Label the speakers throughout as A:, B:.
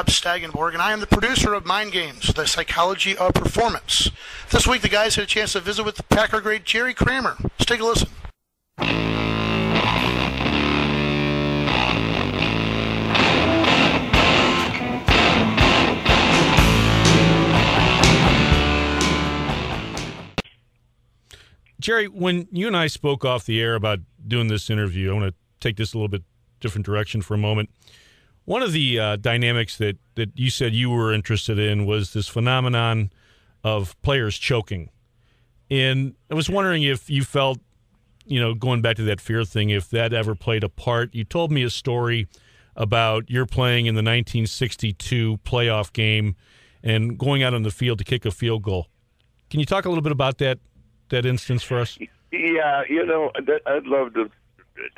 A: Bob Stagenborg, and I am the producer of Mind Games, the psychology of performance. This week, the guys had a chance to visit with the Packer great Jerry Kramer. Let's take a listen.
B: Jerry, when you and I spoke off the air about doing this interview, I want to take this a little bit different direction for a moment. One of the dynamics that you said you were interested in was this phenomenon of players choking. And I was wondering if you felt, going back to that fear thing, if that ever played a part. You told me a story about your playing in the 1962 playoff game and going out on the field to kick a field goal. Can you talk a little bit about that instance for us?
C: Yeah, I'd love to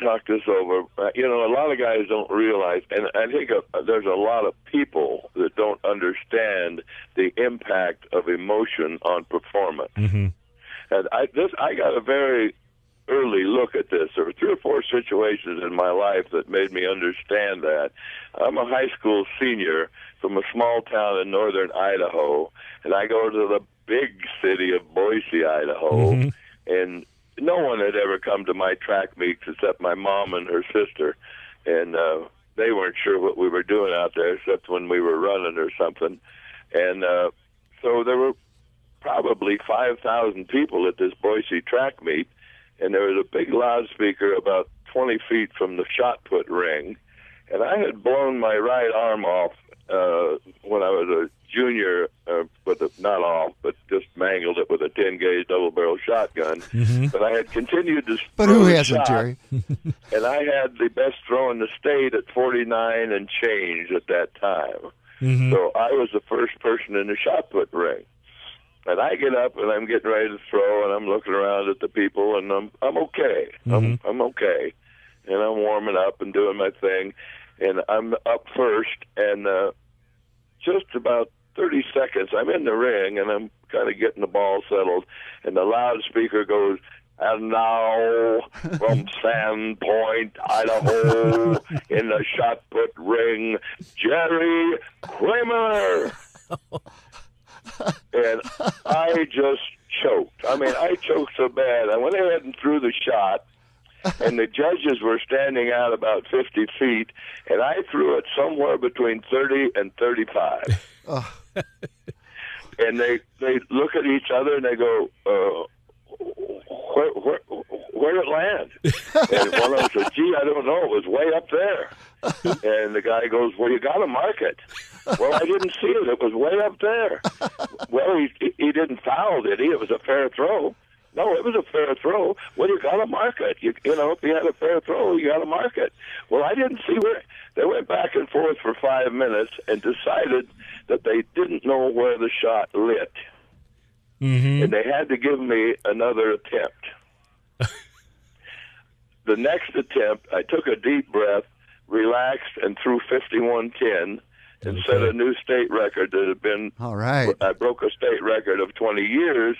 C: talk this over. A lot of guys don't realize, and I think there's a lot of people that don't understand the impact of emotion on performance.
B: Mm-hmm.
C: And I got a very early look at this. There were 3 or 4 situations in my life that made me understand that. I'm a high school senior from a small town in northern Idaho, and I go to the big city of Boise, Idaho,
B: mm-hmm.
C: and no one had ever come to my track meets except my mom and her sister, and they weren't sure what we were doing out there except when we were running or something. And so there were probably 5,000 people at this Boise track meet, and there was a big loudspeaker about 20 feet from the shot put ring, and I had blown my right arm off when I was a junior, not off, but just mangled it with a 10-gauge double-barrel shotgun.
B: Mm-hmm.
C: But I had continued to
D: But
C: throw
D: who
C: the
D: hasn't,
C: shot,
D: Jerry?
C: and I had the best throw in the state at 49 and change at that time.
B: Mm-hmm.
C: So I was the first person in the shot put ring. And I get up and I'm getting ready to throw, and I'm looking around at the people, and I'm okay.
B: Mm-hmm.
C: I'm okay, and I'm warming up and doing my thing, and I'm up first, and just about 30 seconds, I'm in the ring, and I'm kind of getting the ball settled, and the loudspeaker goes, "And now from Sandpoint, Idaho, in the shot put ring, Jerry Kramer." And I just choked. I choked so bad. I went ahead and threw the shot, and the judges were standing out about 50 feet, and I threw it somewhere between 30 and 35. And they look at each other, and they go, where'd it land? And one of them said, "Gee, I don't know. It was way up there." And the guy goes, "Well, you got to mark it." "Well, I didn't see it. It was way up there." "Well, he didn't foul, did he? It was a fair throw." "No, it was a fair throw." "Well, you got to mark it. If you had a fair throw, you got to mark it." "Well, I didn't see where." They went back and forth for 5 minutes and decided that they didn't know where the shot lit.
B: Mm-hmm.
C: And they had to give me another attempt. The next attempt, I took a deep breath, relaxed, and threw 51-10 and set a new state record that had been...
D: All right.
C: I broke a state record of 20 years,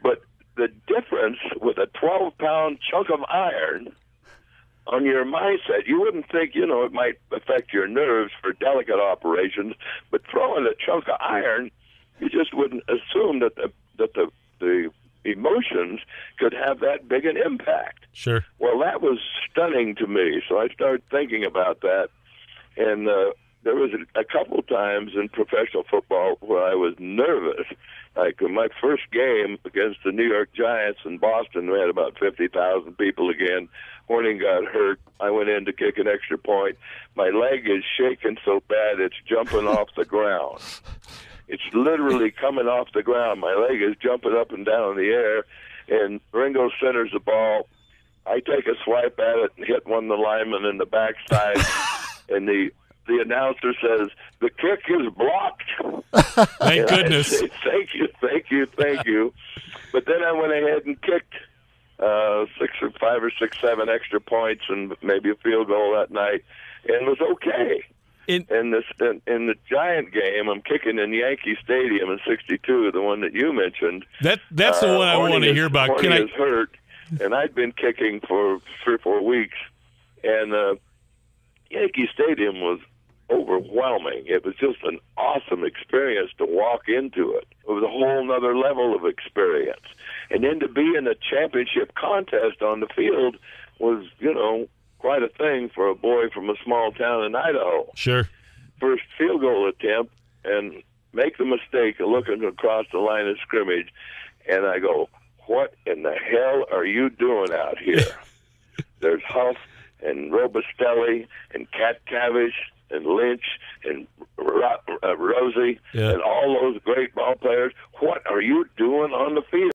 C: but the difference with a 12-pound chunk of iron on your mindset, you wouldn't think, it might affect your nerves for delicate operations, but throwing a chunk of iron, you just wouldn't assume that the emotions could have that big an impact.
B: Sure.
C: Well, that was stunning to me, so I started thinking about that, and there was a couple times in professional football where I was nervous. Like my first game against the New York Giants in Boston, we had about 50,000 people again. Horning got hurt. I went in to kick an extra point. My leg is shaking so bad it's jumping off the ground. It's literally coming off the ground. My leg is jumping up and down in the air, and Ringo centers the ball. I take a swipe at it and hit one of the linemen in the backside, and the announcer says, "The kick is blocked."
B: Thank goodness.
C: I say, thank you. But then I went ahead and kicked 5 or 6, 7 extra points and maybe a field goal that night, and was okay. In the Giant game, I'm kicking in Yankee Stadium in '62, the one that you mentioned.
B: That's the one I want to hear about.
C: Horning is hurt, and I'd been kicking for 3 or 4 weeks, and Yankee Stadium was overwhelming. It was just an awesome experience to walk into it. It was a whole nother level of experience. And then to be in a championship contest on the field was, quite a thing for a boy from a small town in Idaho.
B: Sure.
C: First field goal attempt, and make the mistake of looking across the line of scrimmage, and I go, what in the hell are you doing out here? There's Huff and Robustelli and Katkavish and Lynch and Rosie and all those great ball players. What are you doing on the field?